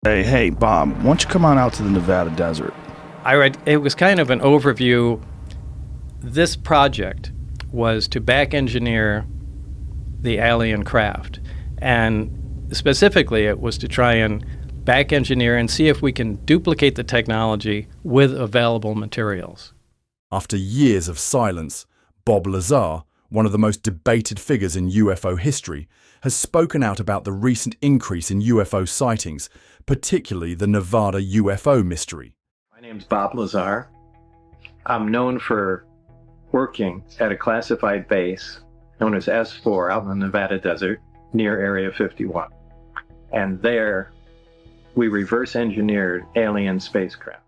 Hey, Bob, why don't you come on out to the Nevada desert? It was kind of an overview. This project was to back engineer the alien craft. And specifically, it was to try and back engineer and see if we can duplicate the technology with available materials. After years of silence, Bob Lazar, one of the most debated figures in UFO history, has spoken out about the recent increase in UFO sightings, particularly the Nevada UFO mystery. My name's Bob Lazar. I'm known for working at a classified base known as S4 out in the Nevada desert near Area 51. And there, we reverse engineered alien spacecraft.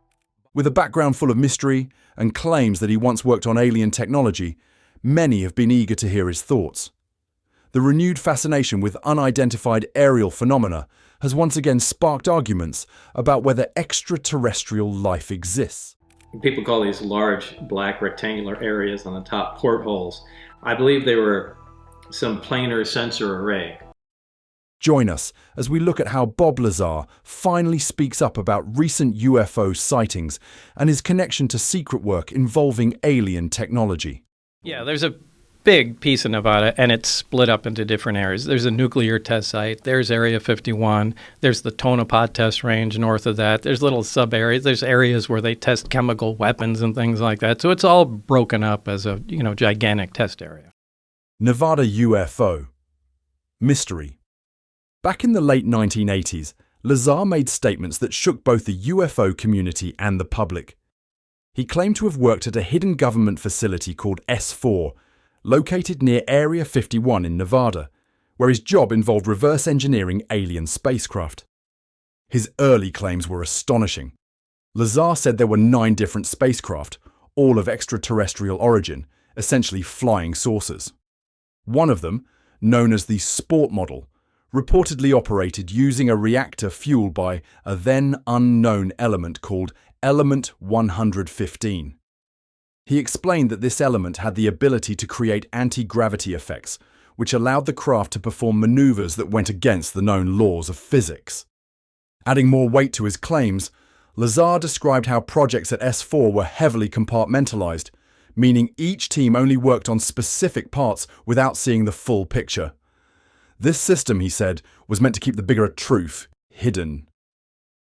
With a background full of mystery and claims that he once worked on alien technology, many have been eager to hear his thoughts. The renewed fascination with unidentified aerial phenomena has once again sparked arguments about whether extraterrestrial life exists. People call these large black rectangular areas on the top portholes. I believe they were some planar sensor array. Join us as we look at how Bob Lazar finally speaks up about recent UFO sightings and his connection to secret work involving alien technology. Yeah, there's a big piece of Nevada, and it's split up into different areas. There's a nuclear test site. There's Area 51. There's the Tonopah test range north of that. There's little sub-areas. There's areas where they test chemical weapons and things like that. So it's all broken up as a, gigantic test area. Nevada UFO. Mystery. Back in the late 1980s, Lazar made statements that shook both the UFO community and the public. He claimed to have worked at a hidden government facility called S4, located near Area 51 in Nevada, where his job involved reverse engineering alien spacecraft. His early claims were astonishing. Lazar said there were 9 different spacecraft, all of extraterrestrial origin, essentially flying saucers. One of them, known as the Sport model, reportedly operated using a reactor fueled by a then unknown element called Element 115. He explained that this element had the ability to create anti-gravity effects, which allowed the craft to perform maneuvers that went against the known laws of physics. Adding more weight to his claims, Lazar described how projects at S4 were heavily compartmentalized, meaning each team only worked on specific parts without seeing the full picture. This system, he said, was meant to keep the bigger truth hidden.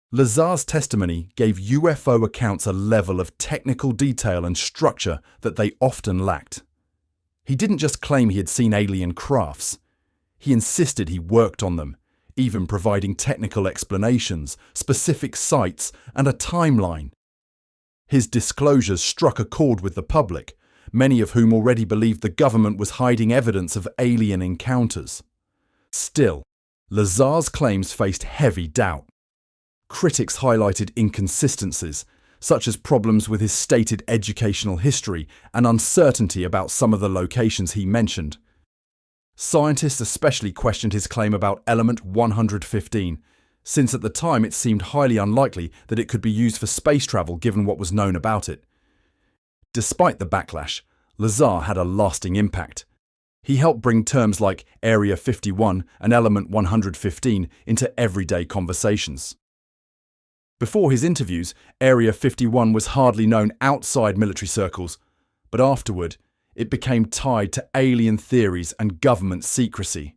Lazar's testimony gave UFO accounts a level of technical detail and structure that they often lacked. He didn't just claim he had seen alien crafts. He insisted he worked on them, even providing technical explanations, specific sites, and a timeline. His disclosures struck a chord with the public, many of whom already believed the government was hiding evidence of alien encounters. Still, Lazar's claims faced heavy doubt. Critics highlighted inconsistencies, such as problems with his stated educational history and uncertainty about some of the locations he mentioned. Scientists especially questioned his claim about Element 115, since at the time it seemed highly unlikely that it could be used for space travel given what was known about it. Despite the backlash, Lazar had a lasting impact. He helped bring terms like Area 51 and Element 115 into everyday conversations. Before his interviews, Area 51 was hardly known outside military circles, but afterward, it became tied to alien theories and government secrecy.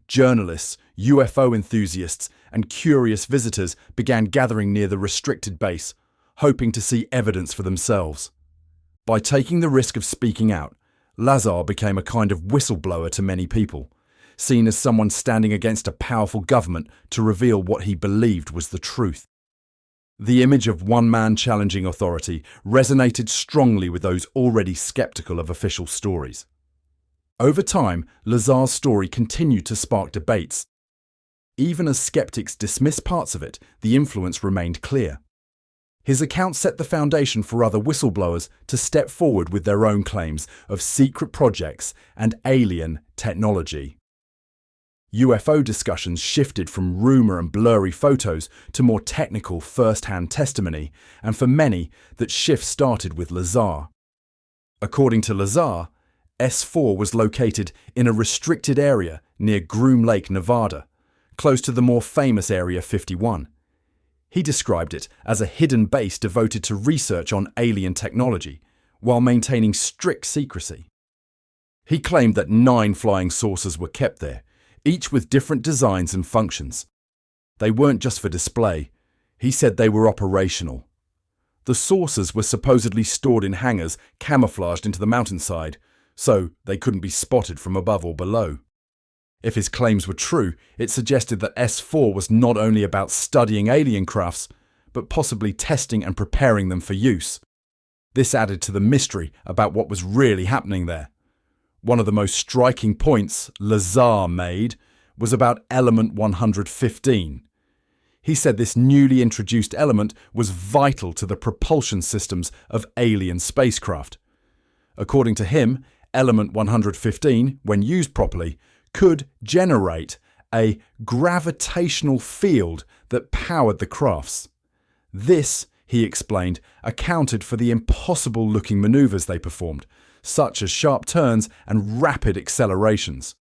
Journalists, UFO enthusiasts, and curious visitors began gathering near the restricted base, hoping to see evidence for themselves. By taking the risk of speaking out, Lazar became a kind of whistleblower to many people, seen as someone standing against a powerful government to reveal what he believed was the truth. The image of one man challenging authority resonated strongly with those already skeptical of official stories. Over time, Lazar's story continued to spark debates. Even as skeptics dismissed parts of it, the influence remained clear. His account set the foundation for other whistleblowers to step forward with their own claims of secret projects and alien technology. UFO discussions shifted from rumor and blurry photos to more technical first-hand testimony, and for many, that shift started with Lazar. According to Lazar, S4 was located in a restricted area near Groom Lake, Nevada, close to the more famous Area 51, He described it as a hidden base devoted to research on alien technology, while maintaining strict secrecy. He claimed that 9 flying saucers were kept there, each with different designs and functions. They weren't just for display. He said they were operational. The saucers were supposedly stored in hangars camouflaged into the mountainside, so they couldn't be spotted from above or below. If his claims were true, it suggested that S4 was not only about studying alien crafts, but possibly testing and preparing them for use. This added to the mystery about what was really happening there. One of the most striking points Lazar made was about element 115. He said this newly introduced element was vital to the propulsion systems of alien spacecraft. According to him, element 115, when used properly, could generate a gravitational field that powered the crafts. This, he explained, accounted for the impossible-looking maneuvers they performed, such as sharp turns and rapid accelerations.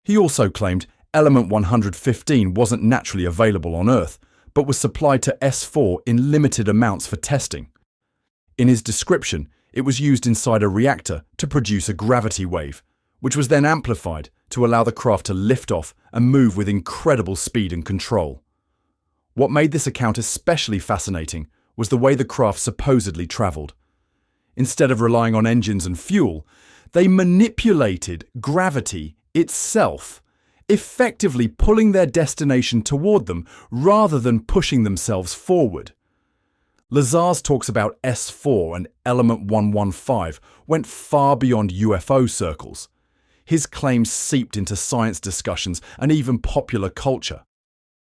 He also claimed element 115 wasn't naturally available on Earth, but was supplied to S4 in limited amounts for testing. In his description, it was used inside a reactor to produce a gravity wave, which was then amplified to allow the craft to lift off and move with incredible speed and control. What made this account especially fascinating was the way the craft supposedly travelled. Instead of relying on engines and fuel, they manipulated gravity itself, effectively pulling their destination toward them rather than pushing themselves forward. Lazar's talks about S4 and element 115 went far beyond UFO circles. His claims seeped into science discussions and even popular culture.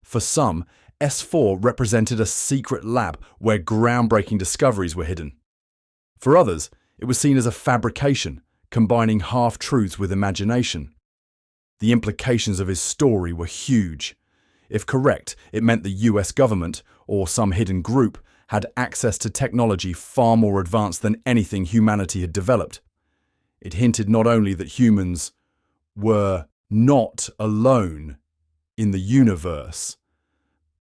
For some, S4 represented a secret lab where groundbreaking discoveries were hidden. For others, it was seen as a fabrication, combining half-truths with imagination. The implications of his story were huge. If correct, it meant the US government, or some hidden group, had access to technology far more advanced than anything humanity had developed. It hinted not only that humans were not alone in the universe,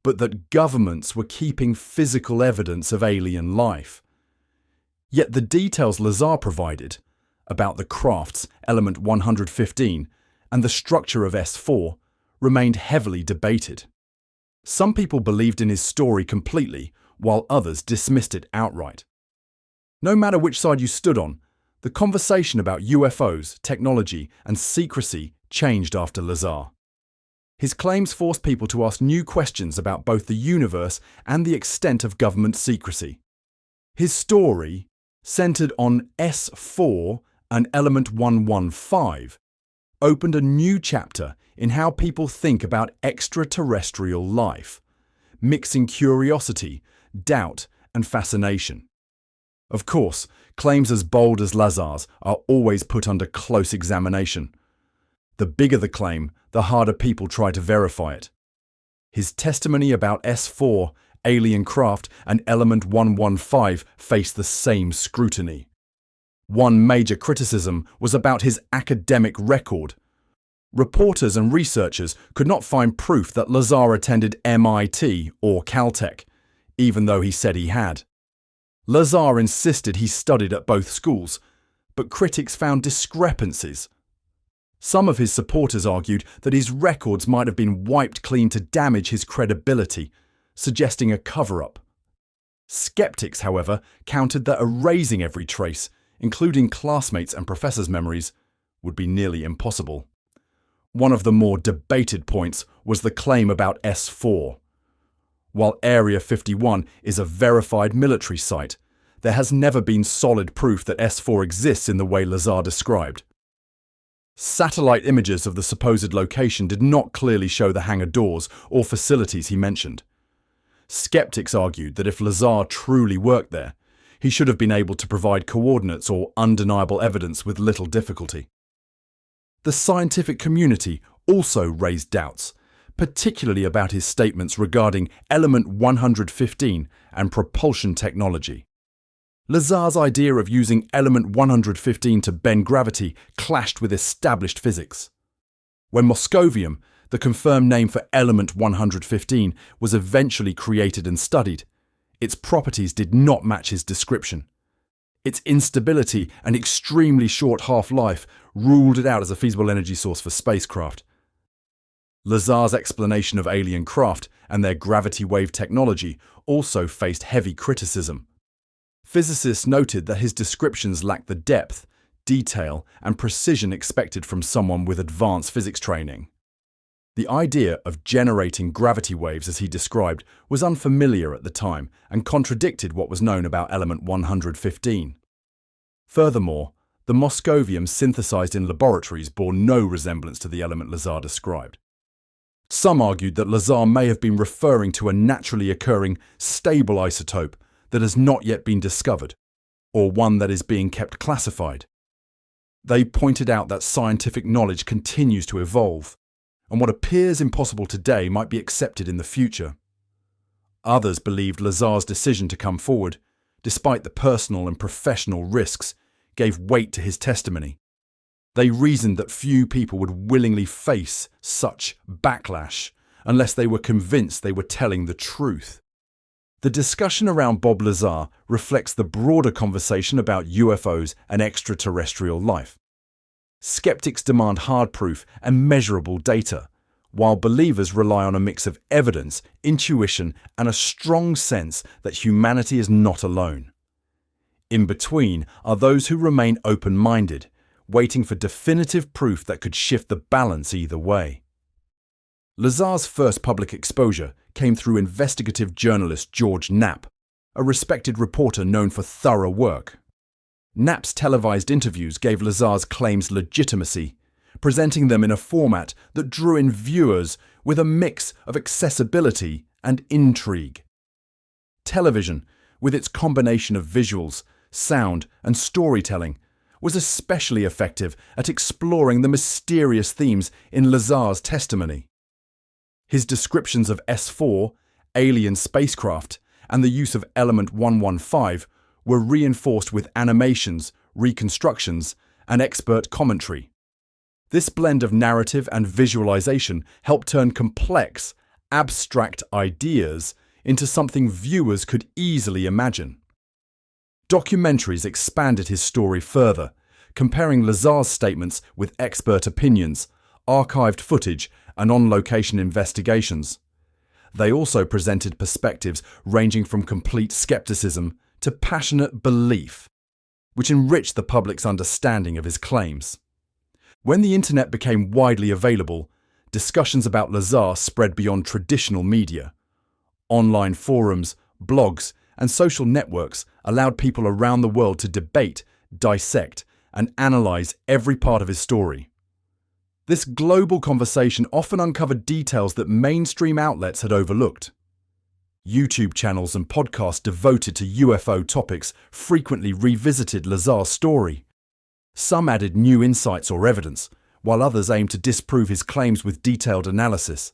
but that governments were keeping physical evidence of alien life. Yet the details Lazar provided about the craft's element 115 and the structure of S4 remained heavily debated. Some people believed in his story completely, while others dismissed it outright. No matter which side you stood on, the conversation about UFOs, technology, and secrecy changed after Lazar. His claims forced people to ask new questions about both the universe and the extent of government secrecy. His story, centered on S4 and element 115, opened a new chapter in how people think about extraterrestrial life, mixing curiosity, doubt, and fascination. Of course, claims as bold as Lazar's are always put under close examination. The bigger the claim, the harder people try to verify it. His testimony about S4, alien craft, and element 115 faced the same scrutiny. One major criticism was about his academic record. Reporters and researchers could not find proof that Lazar attended MIT or Caltech, even though he said he had. Lazar insisted he studied at both schools, but critics found discrepancies. Some of his supporters argued that his records might have been wiped clean to damage his credibility, suggesting a cover-up. Skeptics, however, countered that erasing every trace, including classmates' and professors' memories, would be nearly impossible. One of the more debated points was the claim about S4. While Area 51 is a verified military site, there has never been solid proof that S4 exists in the way Lazar described. Satellite images of the supposed location did not clearly show the hangar doors or facilities he mentioned. Skeptics argued that if Lazar truly worked there, he should have been able to provide coordinates or undeniable evidence with little difficulty. The scientific community also raised doubts, particularly about his statements regarding element 115 and propulsion technology. Lazar's idea of using element 115 to bend gravity clashed with established physics. When Moscovium, the confirmed name for element 115, was eventually created and studied, its properties did not match his description. Its instability and extremely short half-life ruled it out as a feasible energy source for spacecraft. Lazar's explanation of alien craft and their gravity wave technology also faced heavy criticism. Physicists noted that his descriptions lacked the depth, detail, and precision expected from someone with advanced physics training. The idea of generating gravity waves, as he described, was unfamiliar at the time and contradicted what was known about element 115. Furthermore, the moscovium synthesized in laboratories bore no resemblance to the element Lazar described. Some argued that Lazar may have been referring to a naturally occurring, stable isotope that has not yet been discovered, or one that is being kept classified. They pointed out that scientific knowledge continues to evolve, and what appears impossible today might be accepted in the future. Others believed Lazar's decision to come forward, despite the personal and professional risks, gave weight to his testimony. They reasoned that few people would willingly face such backlash unless they were convinced they were telling the truth. The discussion around Bob Lazar reflects the broader conversation about UFOs and extraterrestrial life. Skeptics demand hard proof and measurable data, while believers rely on a mix of evidence, intuition, and a strong sense that humanity is not alone. In between are those who remain open-minded, waiting for definitive proof that could shift the balance either way. Lazar's first public exposure came through investigative journalist George Knapp, a respected reporter known for thorough work. Knapp's televised interviews gave Lazar's claims legitimacy, presenting them in a format that drew in viewers with a mix of accessibility and intrigue. Television, with its combination of visuals, sound, and storytelling, was especially effective at exploring the mysterious themes in Lazar's testimony. His descriptions of S4, alien spacecraft, and the use of element 115 were reinforced with animations, reconstructions, and expert commentary. This blend of narrative and visualization helped turn complex, abstract ideas into something viewers could easily imagine. Documentaries expanded his story further, comparing Lazar's statements with expert opinions, archived footage, and on-location investigations. They also presented perspectives ranging from complete skepticism to passionate belief, which enriched the public's understanding of his claims. When the internet became widely available, discussions about Lazar spread beyond traditional media. Online forums, blogs, and social networks allowed people around the world to debate, dissect, and analyze every part of his story. This global conversation often uncovered details that mainstream outlets had overlooked. YouTube channels and podcasts devoted to UFO topics frequently revisited Lazar's story. Some added new insights or evidence, while others aimed to disprove his claims with detailed analysis.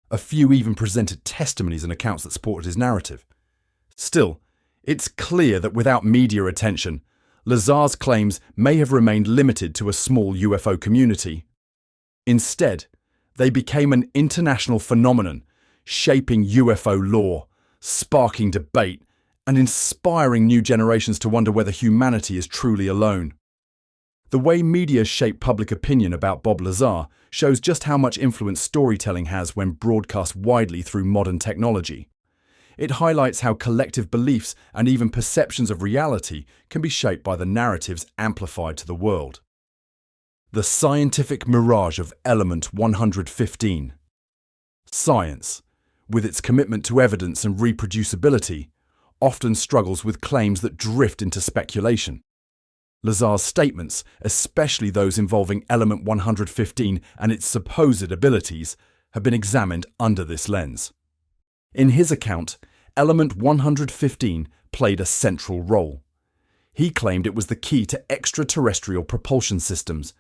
A few even presented testimonies and accounts that supported his narrative. Still, it's clear that without media attention, Lazar's claims may have remained limited to a small UFO community. Instead, they became an international phenomenon, shaping UFO lore, sparking debate, and inspiring new generations to wonder whether humanity is truly alone. The way media shape public opinion about Bob Lazar shows just how much influence storytelling has when broadcast widely through modern technology. It highlights how collective beliefs and even perceptions of reality can be shaped by the narratives amplified to the world. The scientific mirage of element 115. Science, with its commitment to evidence and reproducibility, often struggles with claims that drift into speculation. Lazar's statements, especially those involving element 115 and its supposed abilities, have been examined under this lens. In his account, element 115 played a central role. He claimed it was the key to extraterrestrial propulsion systems,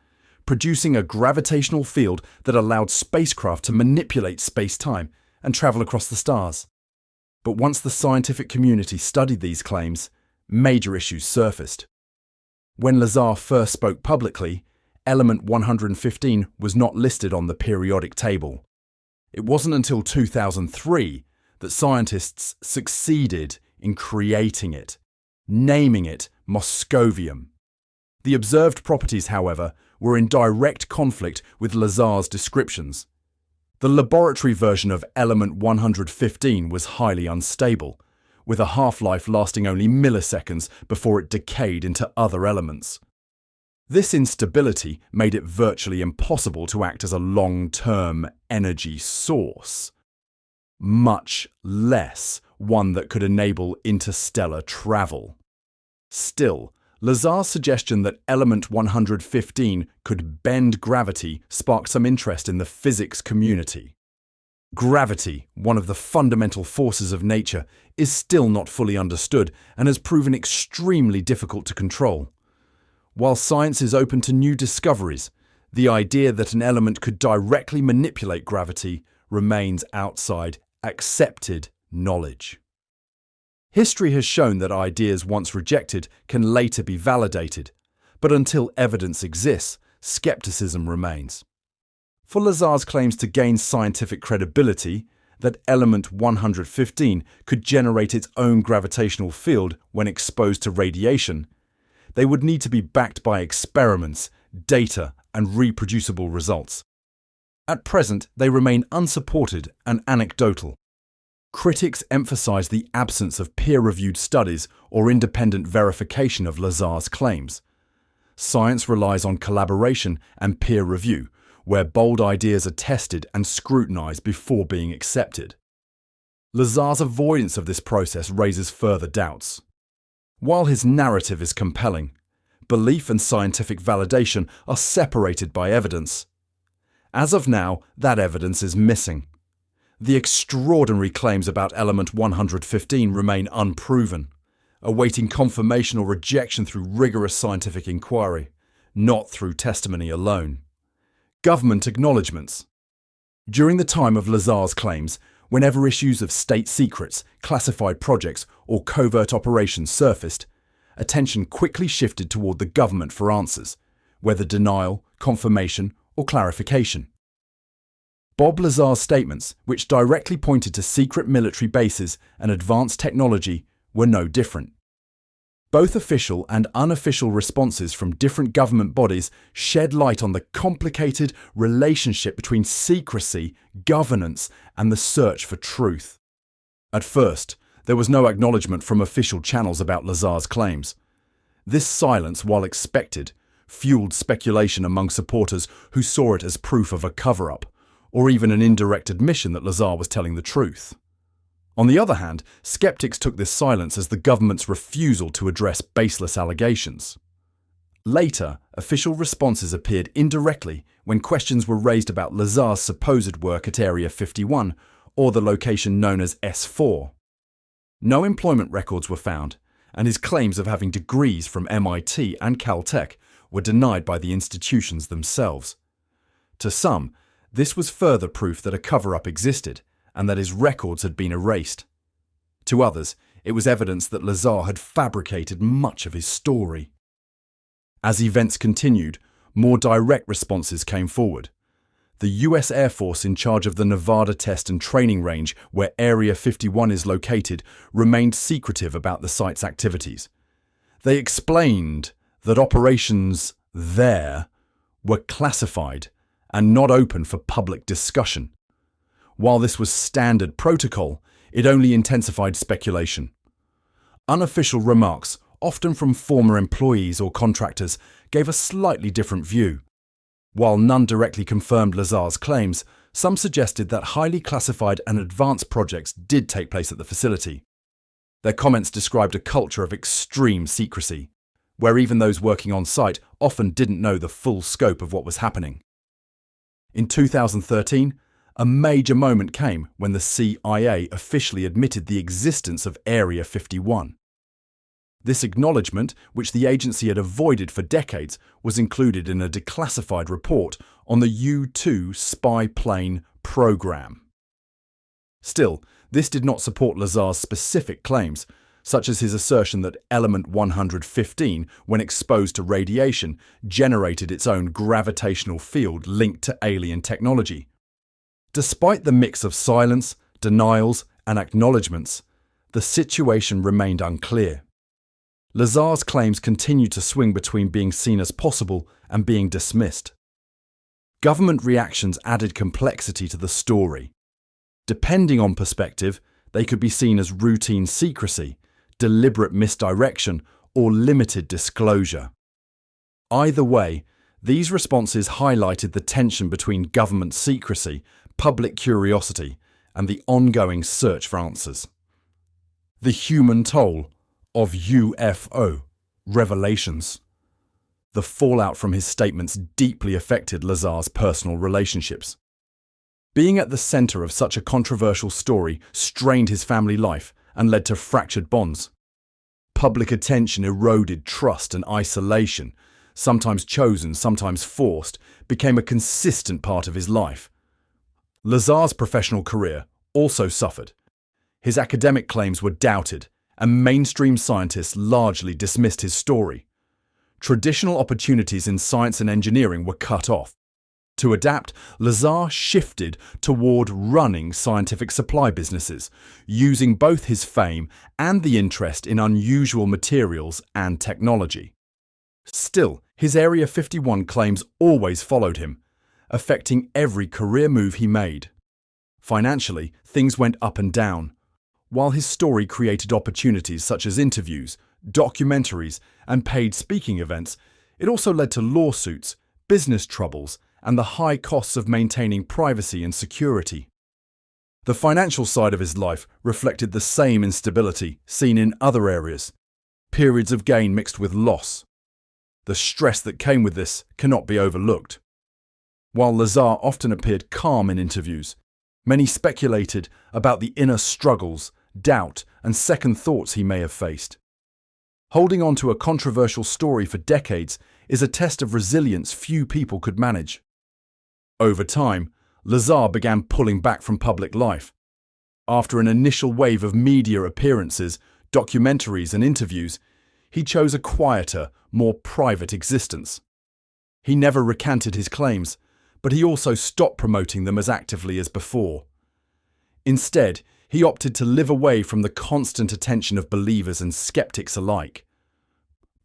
producing a gravitational field that allowed spacecraft to manipulate space-time and travel across the stars. But once the scientific community studied these claims, major issues surfaced. When Lazar first spoke publicly, element 115 was not listed on the periodic table. It wasn't until 2003 that scientists succeeded in creating it, naming it Moscovium. The observed properties, however, were in direct conflict with Lazar's descriptions. The laboratory version of element 115 was highly unstable, with a half-life lasting only milliseconds before it decayed into other elements. This instability made it virtually impossible to act as a long-term energy source, much less one that could enable interstellar travel. Still, Lazar's suggestion that element 115 could bend gravity sparked some interest in the physics community. Gravity, one of the fundamental forces of nature, is still not fully understood and has proven extremely difficult to control. While science is open to new discoveries, the idea that an element could directly manipulate gravity remains outside accepted knowledge. History has shown that ideas once rejected can later be validated, but until evidence exists, skepticism remains. For Lazar's claims to gain scientific credibility, that element 115 could generate its own gravitational field when exposed to radiation, they would need to be backed by experiments, data, and reproducible results. At present, they remain unsupported and anecdotal. Critics emphasize the absence of peer-reviewed studies or independent verification of Lazar's claims. Science relies on collaboration and peer review, where bold ideas are tested and scrutinized before being accepted. Lazar's avoidance of this process raises further doubts. While his narrative is compelling, belief and scientific validation are separated by evidence. As of now, that evidence is missing. The extraordinary claims about element 115 remain unproven, awaiting confirmation or rejection through rigorous scientific inquiry, not through testimony alone. Government acknowledgements. During the time of Lazar's claims, whenever issues of state secrets, classified projects, or covert operations surfaced, attention quickly shifted toward the government for answers, whether denial, confirmation, or clarification. Bob Lazar's statements, which directly pointed to secret military bases and advanced technology, were no different. Both official and unofficial responses from different government bodies shed light on the complicated relationship between secrecy, governance, and the search for truth. At first, there was no acknowledgement from official channels about Lazar's claims. This silence, while expected, fueled speculation among supporters who saw it as proof of a cover-up, or even an indirect admission that Lazar was telling the truth. On the other hand, skeptics took this silence as the government's refusal to address baseless allegations. Later, official responses appeared indirectly when questions were raised about Lazar's supposed work at Area 51, or the location known as S4. No employment records were found, and his claims of having degrees from MIT and Caltech were denied by the institutions themselves. To some, this was further proof that a cover-up existed, and that his records had been erased. To others, it was evidence that Lazar had fabricated much of his story. As events continued, more direct responses came forward. The US Air Force in charge of the Nevada Test and Training Range, where Area 51 is located, remained secretive about the site's activities. They explained that operations there were classified and not open for public discussion. While this was standard protocol, it only intensified speculation. Unofficial remarks, often from former employees or contractors, gave a slightly different view. While none directly confirmed Lazar's claims, some suggested that highly classified and advanced projects did take place at the facility. Their comments described a culture of extreme secrecy, where even those working on site often didn't know the full scope of what was happening. In 2013, a major moment came when the CIA officially admitted the existence of Area 51. This acknowledgement, which the agency had avoided for decades, was included in a declassified report on the U-2 spy plane program. Still, this did not support Lazar's specific claims, such as his assertion that element 115, when exposed to radiation, generated its own gravitational field linked to alien technology. Despite the mix of silence, denials, and acknowledgements, the situation remained unclear. Lazar's claims continued to swing between being seen as possible and being dismissed. Government reactions added complexity to the story. Depending on perspective, they could be seen as routine secrecy, deliberate misdirection, or limited disclosure. Either way, these responses highlighted the tension between government secrecy, public curiosity, and the ongoing search for answers. The human toll of UFO revelations. The fallout from his statements deeply affected Lazar's personal relationships. Being at the center of such a controversial story strained his family life and led to fractured bonds. Public attention eroded trust, and isolation, sometimes chosen, sometimes forced, became a consistent part of his life. Lazar's professional career also suffered. His academic claims were doubted, and mainstream scientists largely dismissed his story. Traditional opportunities in science and engineering were cut off. To adapt, Lazar shifted toward running scientific supply businesses, using both his fame and the interest in unusual materials and technology. Still, his Area 51 claims always followed him, affecting every career move he made. Financially, things went up and down. While his story created opportunities such as interviews, documentaries, and paid speaking events, it also led to lawsuits, business troubles, and the high costs of maintaining privacy and security. The financial side of his life reflected the same instability seen in other areas, periods of gain mixed with loss. The stress that came with this cannot be overlooked. While Lazar often appeared calm in interviews, many speculated about the inner struggles, doubt, and second thoughts he may have faced. Holding on to a controversial story for decades is a test of resilience few people could manage. Over time, Lazar began pulling back from public life. After an initial wave of media appearances, documentaries, and interviews, he chose a quieter, more private existence. He never recanted his claims, but he also stopped promoting them as actively as before. Instead, he opted to live away from the constant attention of believers and skeptics alike.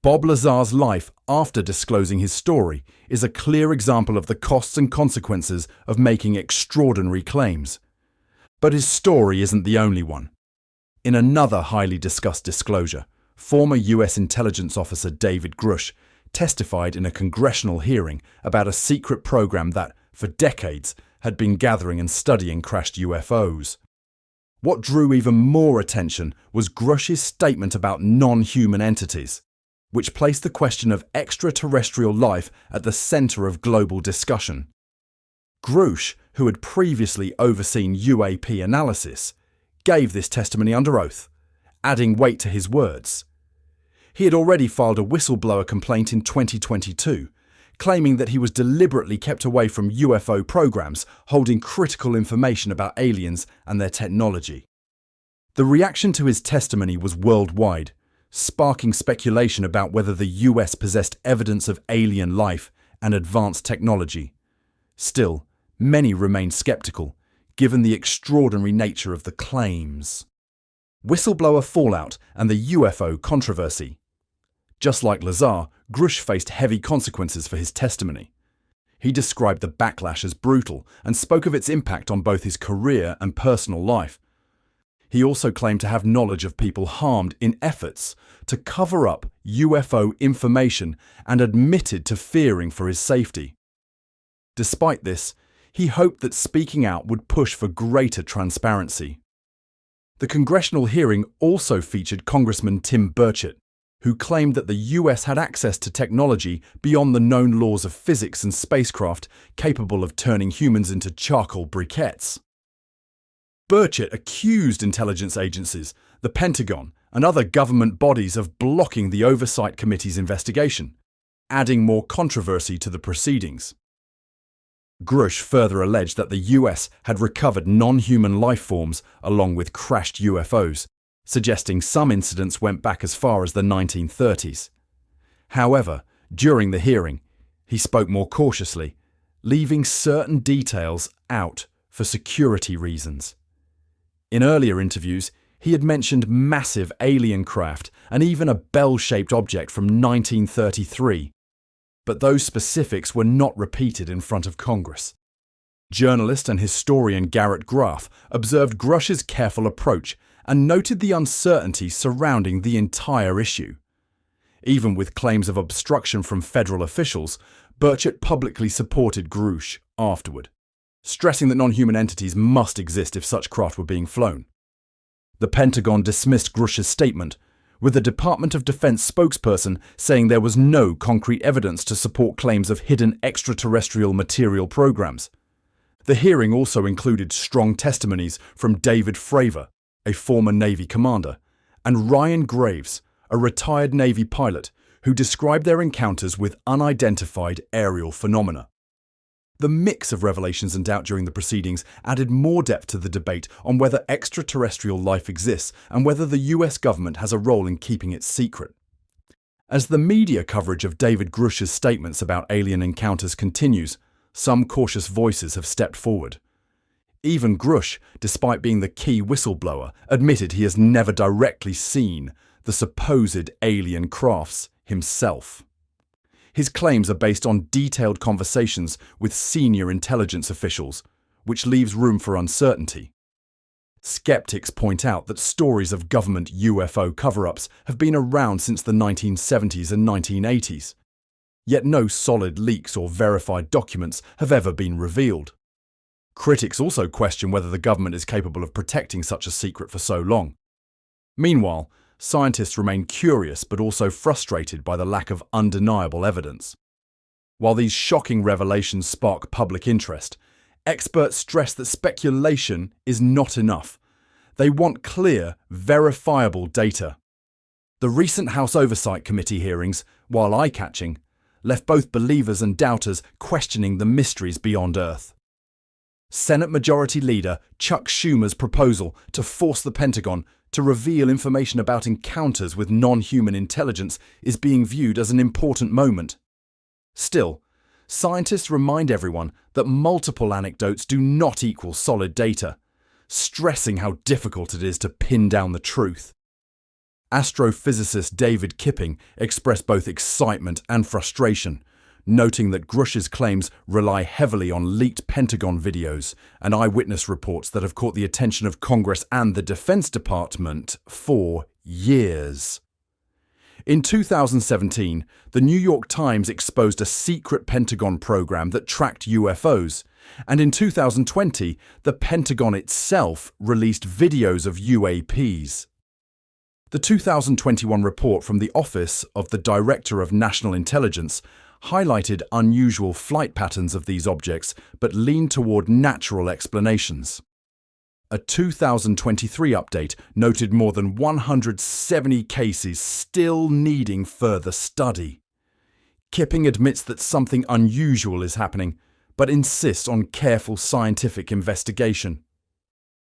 Bob Lazar's life after disclosing his story is a clear example of the costs and consequences of making extraordinary claims. But his story isn't the only one. In another highly discussed disclosure, former US intelligence officer David Grusch testified in a congressional hearing about a secret program that, for decades, had been gathering and studying crashed UFOs. What drew even more attention was Grusch's statement about non-human entities, which placed the question of extraterrestrial life at the center of global discussion. Grusch, who had previously overseen UAP analysis, gave this testimony under oath, adding weight to his words. He had already filed a whistleblower complaint in 2022, claiming that he was deliberately kept away from UFO programs holding critical information about aliens and their technology. The reaction to his testimony was worldwide, sparking speculation about whether the US possessed evidence of alien life and advanced technology. Still, many remained skeptical, given the extraordinary nature of the claims. Whistleblower fallout and the UFO controversy. Just like Lazar, Grusch faced heavy consequences for his testimony. He described the backlash as brutal and spoke of its impact on both his career and personal life. He also claimed to have knowledge of people harmed in efforts to cover up UFO information and admitted to fearing for his safety. Despite this, he hoped that speaking out would push for greater transparency. The congressional hearing also featured Congressman Tim Burchett, who claimed that the US had access to technology beyond the known laws of physics and spacecraft capable of turning humans into charcoal briquettes. Burchett accused intelligence agencies, the Pentagon, and other government bodies of blocking the Oversight Committee's investigation, adding more controversy to the proceedings. Grusch further alleged that the US had recovered non-human life forms along with crashed UFOs, suggesting some incidents went back as far as the 1930s. However, during the hearing, he spoke more cautiously, leaving certain details out for security reasons. In earlier interviews, he had mentioned massive alien craft and even a bell-shaped object from 1933, but those specifics were not repeated in front of Congress. Journalist and historian Garrett Graff observed Grusch's careful approach and noted the uncertainty surrounding the entire issue. Even with claims of obstruction from federal officials, Burchett publicly supported Grusch afterward, stressing that non-human entities must exist if such craft were being flown. The Pentagon dismissed Grusch's statement, with the Department of Defense spokesperson saying there was no concrete evidence to support claims of hidden extraterrestrial material programs. The hearing also included strong testimonies from David Fravor, a former Navy commander, and Ryan Graves, a retired Navy pilot, who described their encounters with unidentified aerial phenomena. The mix of revelations and doubt during the proceedings added more depth to the debate on whether extraterrestrial life exists and whether the US government has a role in keeping it secret. As the media coverage of David Grusch's statements about alien encounters continues, some cautious voices have stepped forward. Even Grusch, despite being the key whistleblower, admitted he has never directly seen the supposed alien crafts himself. His claims are based on detailed conversations with senior intelligence officials, which leaves room for uncertainty. Skeptics point out that stories of government UFO cover-ups have been around since the 1970s and 1980s, yet no solid leaks or verified documents have ever been revealed. Critics also question whether the government is capable of protecting such a secret for so long. Meanwhile, scientists remain curious but also frustrated by the lack of undeniable evidence. While these shocking revelations spark public interest, experts stress that speculation is not enough. They want clear, verifiable data. The recent House Oversight Committee hearings, while eye-catching, left both believers and doubters questioning the mysteries beyond Earth. Senate Majority Leader Chuck Schumer's proposal to force the Pentagon to reveal information about encounters with non-human intelligence is being viewed as an important moment. Still, scientists remind everyone that multiple anecdotes do not equal solid data, stressing how difficult it is to pin down the truth. Astrophysicist David Kipping expressed both excitement and frustration, noting that Grusch's claims rely heavily on leaked Pentagon videos and eyewitness reports that have caught the attention of Congress and the Defense Department for years. In 2017, the New York Times exposed a secret Pentagon program that tracked UFOs, and in 2020, the Pentagon itself released videos of UAPs. The 2021 report from the Office of the Director of National Intelligence highlighted unusual flight patterns of these objects but leaned toward natural explanations. A 2023 update noted more than 170 cases still needing further study. Kipping admits that something unusual is happening, but insists on careful scientific investigation.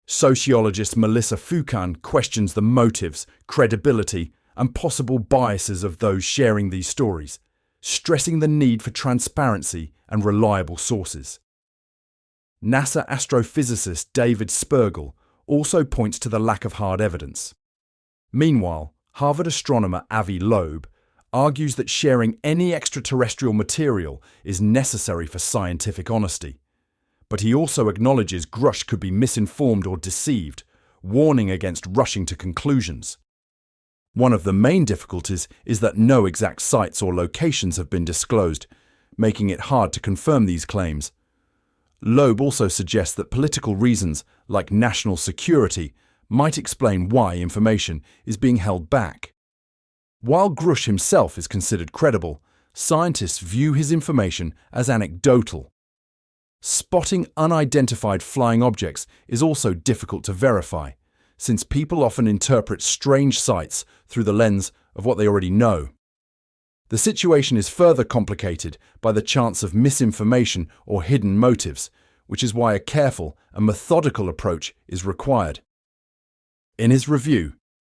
Sociologist Melissa Foucan questions the motives, credibility, and possible biases of those sharing these stories, stressing the need for transparency and reliable sources. NASA astrophysicist David Spergel also points to the lack of hard evidence. Meanwhile, Harvard astronomer Avi Loeb argues that sharing any extraterrestrial material is necessary for scientific honesty. But he also acknowledges Grusch could be misinformed or deceived, warning against rushing to conclusions. One of the main difficulties is that no exact sites or locations have been disclosed, making it hard to confirm these claims. Loeb also suggests that political reasons, like national security, might explain why information is being held back. While Grusch himself is considered credible, scientists view his information as anecdotal. Spotting unidentified flying objects is also difficult to verify, since people often interpret strange sights through the lens of what they already know. The situation is further complicated by the chance of misinformation or hidden motives, which is why a careful and methodical approach is required. In his review,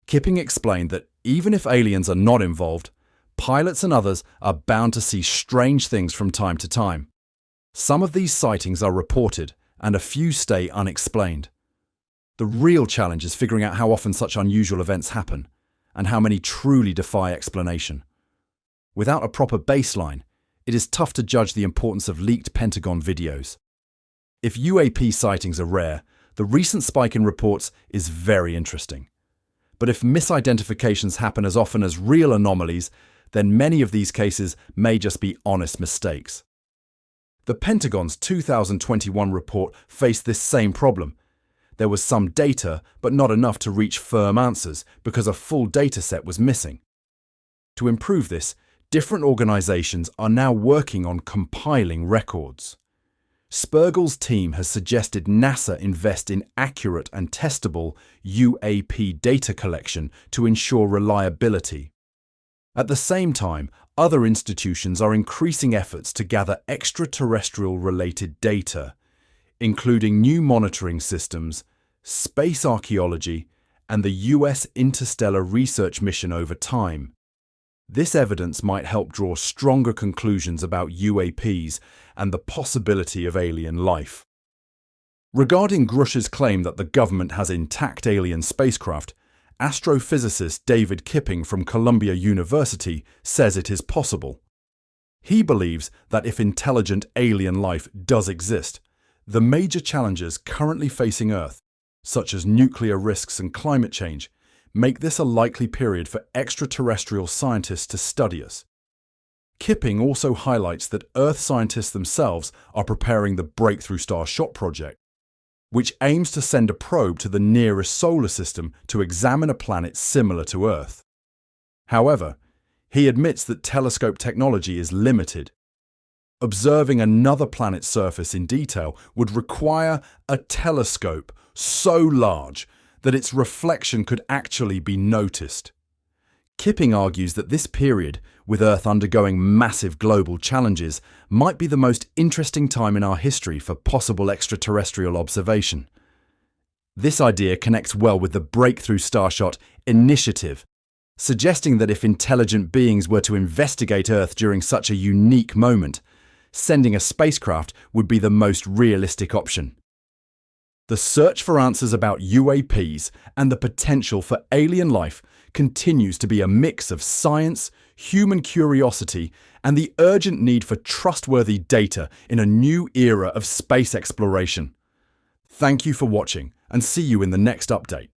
Kipping explained that even if aliens are not involved, pilots and others are bound to see strange things from time to time. Some of these sightings are reported, and a few stay unexplained. The real challenge is figuring out how often such unusual events happen, and how many truly defy explanation. Without a proper baseline, it is tough to judge the importance of leaked Pentagon videos. If UAP sightings are rare, the recent spike in reports is very interesting. But if misidentifications happen as often as real anomalies, then many of these cases may just be honest mistakes. The Pentagon's 2021 report faced this same problem. There was some data, but not enough to reach firm answers because a full data set was missing. To improve this, different organizations are now working on compiling records. Spergel's team has suggested NASA invest in accurate and testable UAP data collection to ensure reliability. At the same time, other institutions are increasing efforts to gather extraterrestrial-related data, including new monitoring systems, space archaeology, and the U.S. Interstellar Research Mission over time. This evidence might help draw stronger conclusions about UAPs and the possibility of alien life. Regarding Grusch's claim that the government has intact alien spacecraft, astrophysicist David Kipping from Columbia University says it is possible. He believes that if intelligent alien life does exist, the major challenges currently facing Earth, such as nuclear risks and climate change, make this a likely period for extraterrestrial scientists to study us. Kipping also highlights that Earth scientists themselves are preparing the Breakthrough Starshot project, which aims to send a probe to the nearest solar system to examine a planet similar to Earth. However, he admits that telescope technology is limited. Observing another planet's surface in detail would require a telescope so large that its reflection could actually be noticed. Kipping argues that this period, with Earth undergoing massive global challenges, might be the most interesting time in our history for possible extraterrestrial observation. This idea connects well with the Breakthrough Starshot initiative, suggesting that if intelligent beings were to investigate Earth during such a unique moment, sending a spacecraft would be the most realistic option. The search for answers about UAPs and the potential for alien life continues to be a mix of science, human curiosity, and the urgent need for trustworthy data in a new era of space exploration. Thank you for watching, and see you in the next update.